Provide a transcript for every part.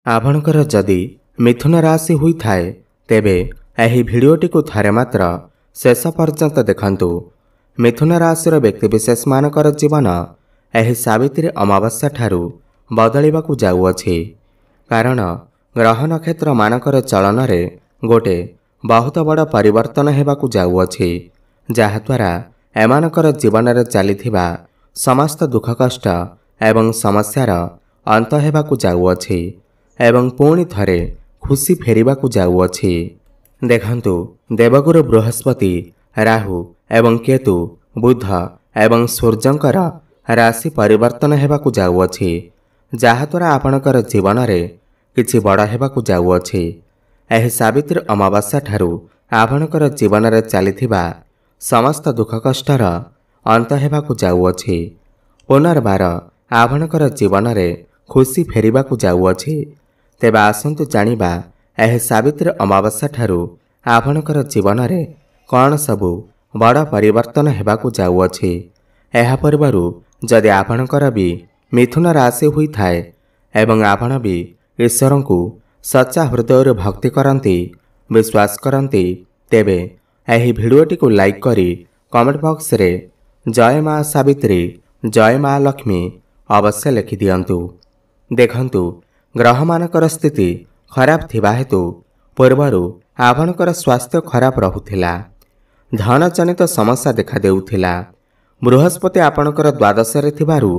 आपणकर जदि मिथुन राशि होइथाए तेबे एही भिडियोटी को थारे मात्र शेष पर्यंत देखंतु। मिथुन राशि व्यक्तिविशेष मानकर जीवन एही सावित्री अमावास्या ठारू बदलिबाकू जाउअछि। कारण ग्रह नक्षत्र मानकर चलन रे गोटे बहुत बड़ परिवर्तन हेबाकू जाउअछि, जहाद्वारा एमानकर जीवन रे चलिथिबा समस्त दुख कष्ट एवं समस्यार अंत हेबाकू जाउअछि एवं पुणी थरे खुशी फेरिबाकू जाउअछि। देखंतु, देवगुरु बृहस्पति, राहु एवं केतु, बुध एवं सूर्यंकर राशि परिवर्तन हेबाकू जाउअछि, जहाद्वारा आपणकर जीवन रे किछि बड़ हेबाकू जाउअछि। एही सावित्री अमावास्या ठारू आपणकर जीवन रे चलिथिबा समस्त दुख कष्टर अंत हेबाकू जाउअछि। पुनर्बार आपणकर जीवन रे खुशी फेरिबाकू जाउअछि। तेबे आसंतु जानिबा एही सावित्री अमावास्या ठारू आपणकर जीवन रे कौन सबु बड़ परिवर्तन हेबाकू जाउअछि। एहा पूर्वरु जदि आपणकर भी मिथुन राशि होइथाए एवं आपण भी ईश्वर को सच्चा हृदय भक्ति करती विश्वास करती तेबे एही भिडियोटी को लाइक करी कमेंट बॉक्स रे जय मां सावित्री, जय मां लक्ष्मी अवश्य लिखि दियंतु। देखंतु, ग्रह मानकर स्थिति खराब थिबा हेतु पूर्वरु आपणकर स्वास्थ्य खराब रहुथिला, धन जनित समस्या देखा देउथिला। बृहस्पति आपणकर द्वादश रे थिबारु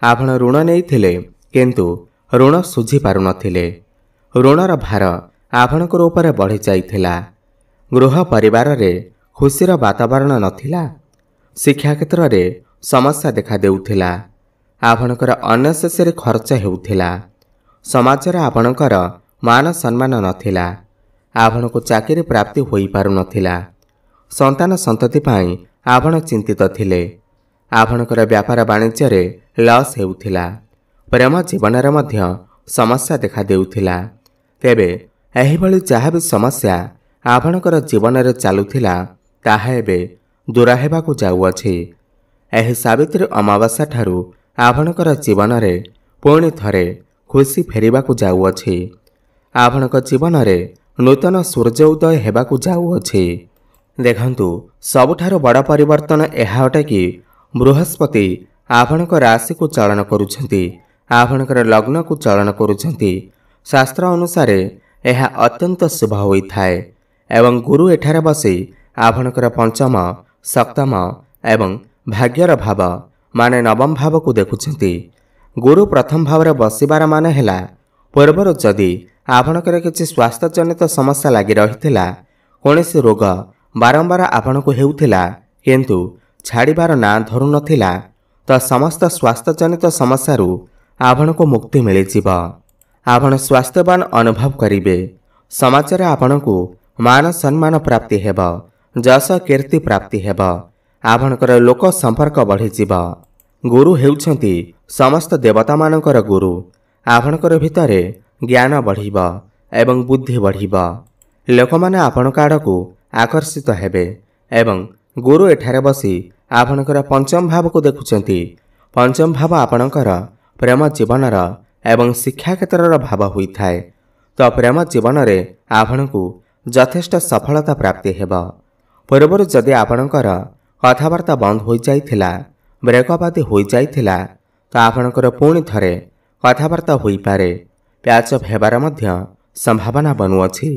आपण ऋण नेइथिले किंतु ऋण सुझी पारु नथिले। ऋणर भार आपणकर ऊपर बढ़ी जाइथिला। गृह परिवार रे खुशीर वातावरण नथिला। शिक्षा क्षेत्र रे समस्या देखा देउथिला। आपणकर अननेसेसरी खर्च हेउथिला। समाज रे आपणकर मान सम्मान नथिला। आपणको चाकरी प्राप्ति होई पारु नथिला। संतान संतति पाई आपण चिंतित थिले। आपणकर व्यापार वाणिज्य रे लॉस हेउथिला। प्रेम जीवन रे मध्य समस्या देखा देउथिला। तेबे एही भली जहाँ भी समस्या आपणकर जीवन रे चालुथिला ताहा एबे दूर हेबाकू जाउअछि। एही सावित्री अमावास्या ठारू आपणकर जीवन रे पुणी थरे खुशी फेरिबाकू जाउअछि। आपणक जीवन रे नूतन सूर्य उदय हेबाकू जाउअछि। देखंतु, सबुठारु बड़ परिवर्तन एहा अटे कि बृहस्पति आपणक राशि को चलन करुछंती, आपणकर लग्न को चलन करुछंती। शास्त्र अनुसार यह अत्यंत शुभ होइथाए एवं गुरु एठारे बसी आपणकर पंचम, सप्तम एवं भाग्यर भाव माने नवम भाव को देखुछंती। गुरु प्रथम भाव रे बसिबार माने हेला पूर्वर जदि आपणकर किछि स्वास्थ्य जनित समस्या लागि रहिथिला, कोनोसी रोग बारंबार आपणको हेउथिला किंतु छाड़ीबार ना धरु नथिला, तो समस्त स्वास्थ्य जनित समस्यारू आपणको मुक्ति मिलिजिब। आपण स्वास्थ्यवान अनुभव करिवे। समाज रे आपणको मान सम्मान प्राप्ति हेब, जस कीर्ति प्राप्ति हेब। आपणकर लोक संपर्क बढ़िजिब। गुरु हेउछंती समस्त देवता मानकर गुरु। आपणकर भितरे ज्ञान बढ़िब एवं बुद्धि बढ़िब। लोकमाने आपणक आड़कू आकर्षित हेबे एवं गुरु एठारे बसी आपणकर पंचम भाव को देखुछंती। पंचम भाव आपणकर प्रेम जीवनर एवं शिक्षा क्षेत्रर भाव होइथाए, तो प्रेम जीवन रे आपणकू यथेष्ट सफलता प्राप्ति हेब। पूर्वरु जदि आपणकर कथावार्ता बंद हो जाइथिला, ब्रेकअप आदि हो जाइथिला, तो आपणकर पुणी थरे कथावार्ता होई पारे। प्याचअप हेबार मध्य संभावना बनुअछि।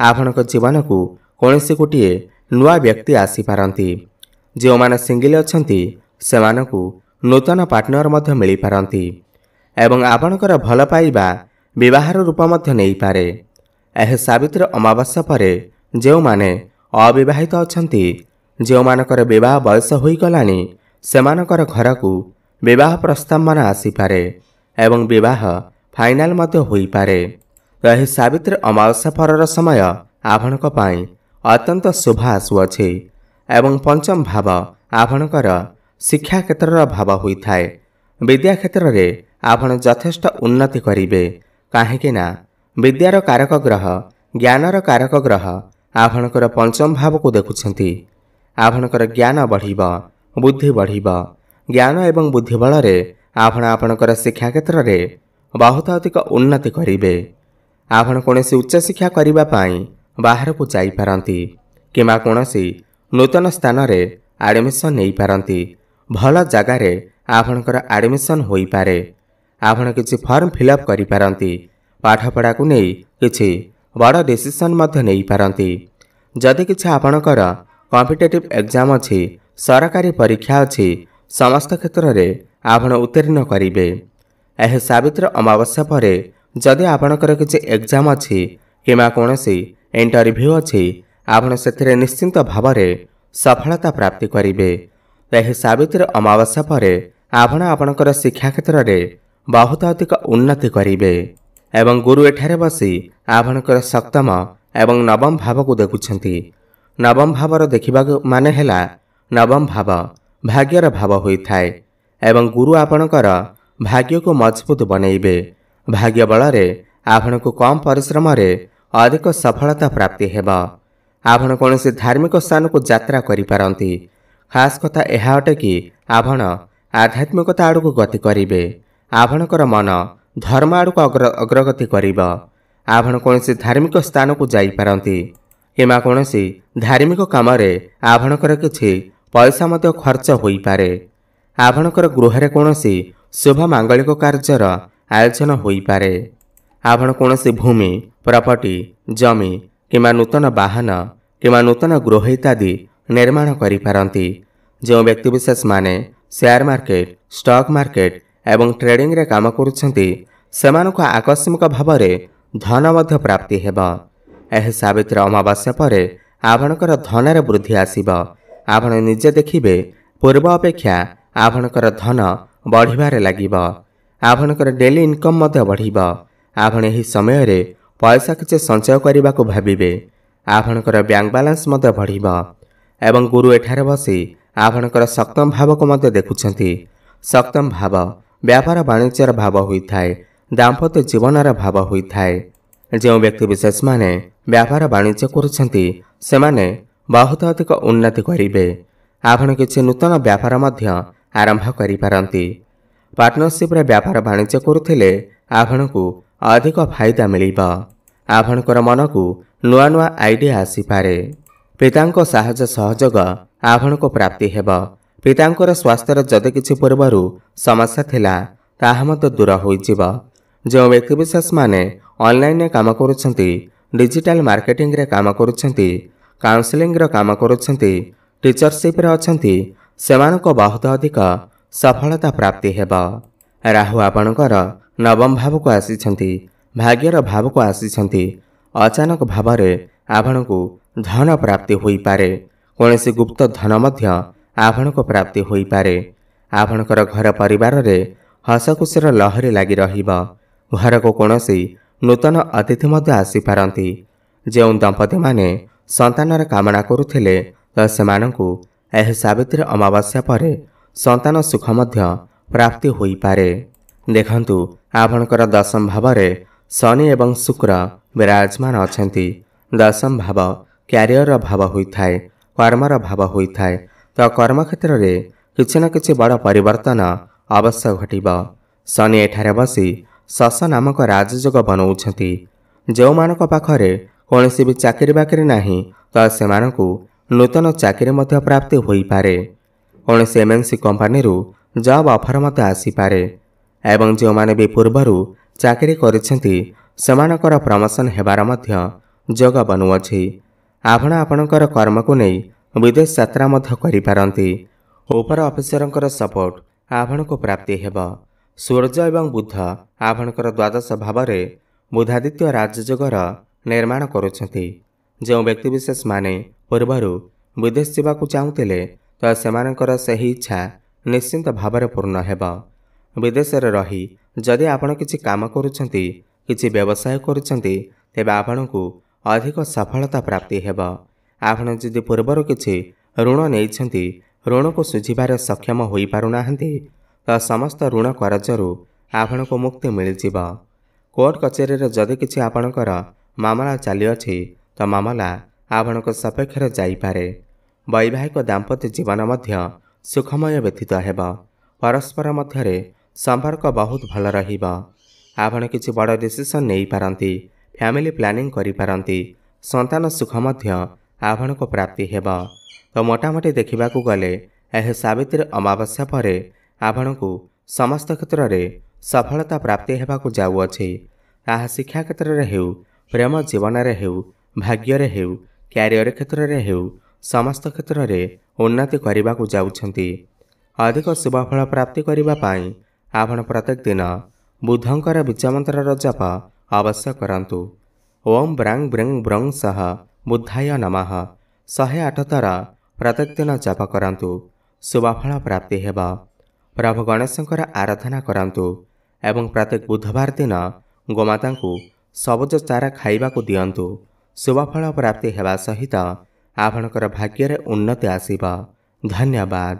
आपणक जीवन को कोनोसी गोटिए नुआ व्यक्ति आसी पारंती। जो माने सिंगल अछंती सेमानकू नूतन पार्टनर मध्य मिली पारंती एवं आपणकर भल पाइबा विवाहर रूप मध्य नहीं पारे। एह सावित्री अमावास्या परे जो माने अविवाहित अछंती, जो मानकर विवाह बयस होई गलानी, सेमानकर घर को विवाह प्रस्ताव मान आसी पारे एवं विवाह फाइनाल मध्य होई पारे। एही सावित्री अमावास्या परर समय आपणक पाई अत्यंत शुभ आसुअछि एवं पंचम भाव आपणकर शिक्षा क्षेत्रर भाव होइथाए। विद्या क्षेत्र रे आपण यथेष्ट उन्नति करिवे, काहेकि ना विद्यार कारक ग्रह, ज्ञानर कारक ग्रह आपणकर पंचम भाव को देखुछंती। आपणकर ज्ञान बढ़िब, बुद्धि बढ़िब। ज्ञान एवं बुद्धि बल रे आपण आपणकर शिक्षा क्षेत्र रे ବହୁତ ଅଧିକ ଉନ୍ନତି କରିବେ। ଆପଣ କୌଣସି ଉଚ୍ଚଶିକ୍ଷା କରିବା ପାଇଁ ବାହାରକୁ ଯାଇପାରନ୍ତି କିମ୍ବା କୌଣସି ନୂତନ ସ୍ଥାନରେ ଆଡ଼ମିସନ୍ ନେଇପାରନ୍ତି। ଭଲ ଜାଗାରେ ଆପଣଙ୍କର ଆଡ଼ମିସନ୍ ହୋଇପାରେ। ଆପଣ କିଛି ଫର୍ମ ଫିଲ୍ଅପ୍ କରିପାରନ୍ତି। ପାଠପଢ଼ାକୁ ନେଇ କିଛି ବଡ଼ ଡିସିସନ୍ ମଧ୍ୟ ନେଇପାରନ୍ତି। ଯଦି କିଛି ଆପଣଙ୍କର କମ୍ପିଟେଟିଭ୍ ଏକ୍ଜାମ୍ ଅଛି, ସରକାରୀ ପରୀକ୍ଷା ଅଛି, ସମସ୍ତ କ୍ଷେତ୍ରରେ ଆପଣ ଉତ୍ତୀର୍ଣ୍ଣ କରିବେ। ଏହି ସାବିତ୍ରୀ ଅମାବାସ୍ୟା ପରେ ଯଦି ଆପଣଙ୍କର କିଛି ଏକ୍ଜାମ୍ ଅଛି କିମ୍ବା କୌଣସି ଇଣ୍ଟରଭ୍ୟୁ ଅଛି, ଆପଣ ସେଥିରେ ନିଶ୍ଚିନ୍ତ ଭାବରେ ସଫଳତା ପ୍ରାପ୍ତି କରିବେ। ଏହି ସାବିତ୍ରୀ ଅମାବାସ୍ୟା ପରେ ଆପଣ ଆପଣଙ୍କର ଶିକ୍ଷା କ୍ଷେତ୍ରରେ ବହୁତ ଅଧିକ ଉନ୍ନତି କରିବେ ଏବଂ ଗୁରୁ ଏଠାରେ ବସି ଆପଣଙ୍କର ସପ୍ତମ ଏବଂ ନବମ ଭାବକୁ ଦେଖୁଛନ୍ତି। ନବମ ଭାବର ଦେଖିବାକୁ ମାନେ ହେଲା ନବମ ଭାବ ଭାଗ୍ୟର ଭାବ ହୋଇଥାଏ ଏବଂ ଗୁରୁ ଆପଣଙ୍କର ଭାଗ୍ୟକୁ ମଜବୁତ ବନେଇବେ। ଭାଗ୍ୟ ବଳରେ ଆପଣଙ୍କୁ କମ୍ ପରିଶ୍ରମରେ ଅଧିକ ସଫଳତା ପ୍ରାପ୍ତି ହେବ। ଆପଣ କୌଣସି ଧାର୍ମିକ ସ୍ଥାନକୁ ଯାତ୍ରା କରିପାରନ୍ତି। ଖାସ୍ କଥା ଏହା ଅଟେ କି ଆପଣ ଆଧ୍ୟାତ୍ମିକତା ଆଡ଼କୁ ଗତି କରିବେ। ଆପଣଙ୍କର ମନ ଧର୍ମ ଆଡ଼କୁ ଅଗ୍ରଗତି କରିବ। ଆପଣ କୌଣସି ଧାର୍ମିକ ସ୍ଥାନକୁ ଯାଇପାରନ୍ତି କିମ୍ବା କୌଣସି ଧାର୍ମିକ କାମରେ ଆପଣଙ୍କର କିଛି ପଇସା ମଧ୍ୟ ଖର୍ଚ୍ଚ ହୋଇପାରେ। ଆପଣଙ୍କର ଗୃହରେ କୌଣସି ଶୁଭ ମାଙ୍ଗଳିକ କାର୍ଯ୍ୟର ଆୟୋଜନ ହୋଇପାରେ। ଆପଣ କୌଣସି ଭୂମି, ପ୍ରପର୍ଟି, ଜମି କିମ୍ବା ନୂତନ ବାହନ କିମ୍ବା ନୂତନ ଗୃହ ଇତ୍ୟାଦି ନିର୍ମାଣ କରିପାରନ୍ତି। ଯେଉଁ ବ୍ୟକ୍ତିବିଶେଷମାନେ ସେୟାର ମାର୍କେଟ, ଷ୍ଟକ୍ ମାର୍କେଟ ଏବଂ ଟ୍ରେଡିଂରେ କାମ କରୁଛନ୍ତି, ସେମାନଙ୍କୁ ଆକସ୍ମିକ ଭାବରେ ଧନ ମଧ୍ୟ ପ୍ରାପ୍ତି ହେବ। ଏହି ସାବିତ୍ରୀ ଅମାବାସ୍ୟା ପରେ ଆପଣଙ୍କର ଧନରେ ବୃଦ୍ଧି ଆସିବ। ଆପଣ ନିଜେ ଦେଖିବେ ପୂର୍ବ ଅପେକ୍ଷା ଆପଣଙ୍କର ଧନ ବଢ଼ିବାରେ ଲାଗିବ। ଆପଣଙ୍କର ଡେଲି ଇନକମ୍ ମଧ୍ୟ ବଢ଼ିବ। ଆପଣ ଏହି ସମୟରେ ପଇସା କିଛି ସଞ୍ଚୟ କରିବାକୁ ଭାବିବେ। ଆପଣଙ୍କର ବ୍ୟାଙ୍କ ବାଲାନ୍ସ ମଧ୍ୟ ବଢ଼ିବ ଏବଂ ଗୁରୁ ଏଠାରେ ବସି ଆପଣଙ୍କର ସପ୍ତମ ଭାବକୁ ମଧ୍ୟ ଦେଖୁଛନ୍ତି। ସପ୍ତମ ଭାବ ବ୍ୟାପାର ବାଣିଜ୍ୟର ଭାବ ହୋଇଥାଏ, ଦାମ୍ପତ୍ୟ ଜୀବନର ଭାବ ହୋଇଥାଏ। ଯେଉଁ ବ୍ୟକ୍ତିବିଶେଷମାନେ ବ୍ୟାପାର ବାଣିଜ୍ୟ କରୁଛନ୍ତି, ସେମାନେ ବହୁତ ଅଧିକ ଉନ୍ନତି କରିବେ। ଆପଣ କିଛି ନୂତନ ବ୍ୟାପାର ମଧ୍ୟ ଆରମ୍ଭ କରିପାରନ୍ତି। ପାର୍ଟନରସିପ୍ରେ ବ୍ୟାପାର ବାଣିଜ୍ୟ କରୁଥିଲେ ଆପଣଙ୍କୁ ଅଧିକ ଫାଇଦା ମିଳିବ। ଆପଣଙ୍କର ମନକୁ ନୂଆ ନୂଆ ଆଇଡିଆ ଆସିପାରେ। ପିତାଙ୍କ ସାହାଯ୍ୟ ସହଯୋଗ ଆପଣଙ୍କୁ ପ୍ରାପ୍ତି ହେବ। ପିତାଙ୍କର ସ୍ୱାସ୍ଥ୍ୟର ଯଦି କିଛି ପୂର୍ବରୁ ସମସ୍ୟା ଥିଲା, ତାହା ମଧ୍ୟ ଦୂର ହୋଇଯିବ। ଯେଉଁ ବ୍ୟକ୍ତିବିଶେଷମାନେ ଅନଲାଇନରେ କାମ କରୁଛନ୍ତି, ଡିଜିଟାଲ ମାର୍କେଟିଂରେ କାମ କରୁଛନ୍ତି, କାଉନସିଲିଂର କାମ କରୁଛନ୍ତି, ଟିଚରସିପ୍ରେ ଅଛନ୍ତି, ସେମାନଙ୍କୁ ବହୁତ ଅଧିକ ସଫଳତା ପ୍ରାପ୍ତି ହେବ। ରାହୁ ଆପଣଙ୍କର ନବମ ଭାବକୁ ଆସିଛନ୍ତି, ଭାଗ୍ୟର ଭାବକୁ ଆସିଛନ୍ତି। ଅଚାନକ ଭାବରେ ଆପଣଙ୍କୁ ଧନ ପ୍ରାପ୍ତି ହୋଇପାରେ। କୌଣସି ଗୁପ୍ତ ଧନ ମଧ୍ୟ ଆପଣଙ୍କୁ ପ୍ରାପ୍ତି ହୋଇପାରେ। ଆପଣଙ୍କର ଘର ପରିବାରରେ ହସଖୁସିର ଲହରୀ ଲାଗି ରହିବ। ଘରକୁ କୌଣସି ନୂତନ ଅତିଥି ମଧ୍ୟ ଆସିପାରନ୍ତି। ଯେଉଁ ଦମ୍ପତିମାନେ ସନ୍ତାନର କାମନା କରୁଥିଲେ, ତ ସେମାନଙ୍କୁ ଏହି ସାବିତ୍ରୀ ଅମାବାସ୍ୟା ପରେ ସନ୍ତାନ ସୁଖ ମଧ୍ୟ ପ୍ରାପ୍ତି ହୋଇପାରେ। ଦେଖନ୍ତୁ, ଆପଣଙ୍କର ଦଶମ ଭାବରେ ଶନି ଏବଂ ଶୁକ୍ର ବିରାଜମାନ ଅଛନ୍ତି। ଦଶମ ଭାବ କ୍ୟାରିୟରର ଭାବ ହୋଇଥାଏ, କର୍ମର ଭାବ ହୋଇଥାଏ। ତ କର୍ମକ୍ଷେତ୍ରରେ କିଛି ନା କିଛି ବଡ଼ ପରିବର୍ତ୍ତନ ଅବଶ୍ୟ ଘଟିବ। ଶନି ଏଠାରେ ବସି ଶଶ ନାମକ ରାଜଯୋଗ ବନଉଛନ୍ତି। ଯେଉଁମାନଙ୍କ ପାଖରେ କୌଣସି ବି ଚାକିରି ବାକିରି ନାହିଁ, ତ ସେମାନଙ୍କୁ ନୂତନ ଚାକିରି ମଧ୍ୟ ପ୍ରାପ୍ତି ହୋଇପାରେ। କୌଣସି MNC କମ୍ପାନୀରୁ ଜବ୍ ଅଫର ମଧ୍ୟ ଆସିପାରେ ଏବଂ ଯେଉଁମାନେ ବି ପୂର୍ବରୁ ଚାକିରି କରିଛନ୍ତି, ସେମାନଙ୍କର ପ୍ରମୋସନ୍ ହେବାର ମଧ୍ୟ ଯୋଗ ବନୁଅଛି। ଆପଣ ଆପଣଙ୍କର କର୍ମକୁ ନେଇ ବିଦେଶ ଯାତ୍ରା ମଧ୍ୟ କରିପାରନ୍ତି। ଉପର ଅଫିସରଙ୍କର ସପୋର୍ଟ ଆପଣଙ୍କୁ ପ୍ରାପ୍ତି ହେବ। ସୂର୍ଯ୍ୟ ଏବଂ ବୁଧ ଆପଣଙ୍କର ଦ୍ୱାଦଶ ଭାବରେ ବୁଧାଦିତ୍ୟ ରାଜଯୋଗର ନିର୍ମାଣ କରୁଛନ୍ତି। ଯେଉଁ ବ୍ୟକ୍ତିବିଶେଷମାନେ ପୂର୍ବରୁ ବିଦେଶ ଯିବାକୁ ଚାହୁଁଥିଲେ, ତ ସେମାନଙ୍କର ସେହି ଇଚ୍ଛା ନିଶ୍ଚିନ୍ତ ଭାବରେ ପୂର୍ଣ୍ଣ ହେବ। ବିଦେଶରେ ରହି ଯଦି ଆପଣ କିଛି କାମ କରୁଛନ୍ତି, କିଛି ବ୍ୟବସାୟ କରୁଛନ୍ତି, ତେବେ ଆପଣଙ୍କୁ ଅଧିକ ସଫଳତା ପ୍ରାପ୍ତି ହେବ। ଆପଣ ଯଦି ପୂର୍ବରୁ କିଛି ଋଣ ନେଇଛନ୍ତି, ଋଣକୁ ଶୁଝିବାରେ ସକ୍ଷମ ହୋଇପାରୁନାହାନ୍ତି, ତ ସମସ୍ତ ଋଣ କରଜରୁ ଆପଣଙ୍କୁ ମୁକ୍ତି ମିଳିଯିବ। କୋର୍ଟ କଚେରୀରେ ଯଦି କିଛି ଆପଣଙ୍କର ମାମଲା ଚାଲିଅଛି, ତ ମାମଲା ଆପଣଙ୍କ ସପକ୍ଷରେ ଯାଇପାରେ। ବୈବାହିକ ଦାମ୍ପତ୍ୟ ଜୀବନ ମଧ୍ୟ ସୁଖମୟ ବ୍ୟତୀତ ହେବ। ପରସ୍ପର ମଧ୍ୟରେ ସମ୍ପର୍କ ବହୁତ ଭଲ ରହିବ। ଆପଣ କିଛି ବଡ଼ ଡିସିସନ୍ ନେଇପାରନ୍ତି। ଫ୍ୟାମିଲି ପ୍ଲାନିଂ କରିପାରନ୍ତି। ସନ୍ତାନ ସୁଖ ମଧ୍ୟ ଆପଣଙ୍କୁ ପ୍ରାପ୍ତି ହେବ। ତ ମୋଟାମୋଟି ଦେଖିବାକୁ ଗଲେ ଏହି ସାବିତ୍ରୀ ଅମାବାସ୍ୟା ପରେ ଆପଣଙ୍କୁ ସମସ୍ତ କ୍ଷେତ୍ରରେ ସଫଳତା ପ୍ରାପ୍ତି ହେବାକୁ ଯାଉଅଛି। ତାହା ଶିକ୍ଷା କ୍ଷେତ୍ରରେ ହେଉ, ପ୍ରେମ ଜୀବନରେ ହେଉ, ଭାଗ୍ୟରେ ହେଉ, କ୍ୟାରିୟର କ୍ଷେତ୍ରରେ ହେଉ, ସମସ୍ତ କ୍ଷେତ୍ରରେ ଉନ୍ନତି କରିବାକୁ ଯାଉଛନ୍ତି। ଅଧିକ ଶୁଭଫଳ ପ୍ରାପ୍ତି କରିବା ପାଇଁ ଆପଣ ପ୍ରତ୍ୟେକ ଦିନ ବୁଦ୍ଧଙ୍କର ବୀଜମନ୍ତ୍ରର ଜପ ଅବଶ୍ୟ କରନ୍ତୁ। ଓମ୍ ବ୍ରାଂ ବ୍ରିଂ ବ୍ରଂ ସହ ବୁଦ୍ଧାୟ ନମଃ 108 ଥର ପ୍ରତ୍ୟେକ ଦିନ ଜପ କରନ୍ତୁ। ଶୁଭଫଳ ପ୍ରାପ୍ତି ହେବ। ପ୍ରଭୁ ଗଣେଶଙ୍କର ଆରାଧନା କରନ୍ତୁ ଏବଂ ପ୍ରତ୍ୟେକ ବୁଧବାର ଦିନ ଗୋମାତାଙ୍କୁ ସବୁଜ ଚାରା ଖାଇବାକୁ ଦିଅନ୍ତୁ। ଶୁଭଫଳ ପ୍ରାପ୍ତି ହେବା ସହିତ ଆପଣଙ୍କର ଭାଗ୍ୟରେ ଉନ୍ନତି ଆସିବ। ଧନ୍ୟବାଦ।